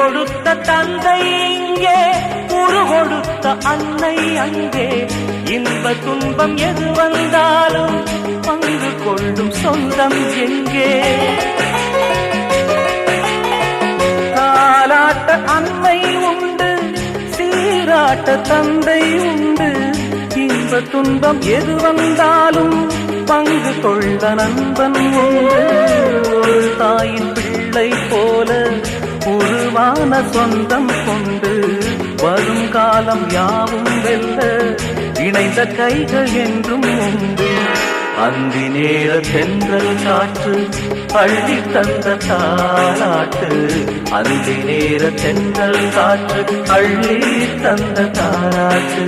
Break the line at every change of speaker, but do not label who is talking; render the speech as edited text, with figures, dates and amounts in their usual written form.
கொடுத்த தந்தை இங்கே, உரு கொடுத்த அன்னை அங்கே. இன்ப துன்பம் எது வந்தாலும் பங்கு கொள்ளும் சொந்தம் எங்கே? தாலாட்ட அன்னை உண்டு, சீராட்ட தந்தை உண்டு. இன்ப துன்பம் எது வந்தாலும் பங்கு கொள்ள நண்பன் உண்டு. ஒரு தாயின் பிள்ளை போல உருவான சொந்தம் கொண்டு வரும் காலம் யாவும் வெல்ல இணைந்த கைகள் என்றும் உண்டு. அந்தி நேர தென்றல் காற்று அள்ளி தந்த தாலாட்டு, அந்தி நேர தென்றல் காற்று அள்ளி தந்த தாலாட்டு.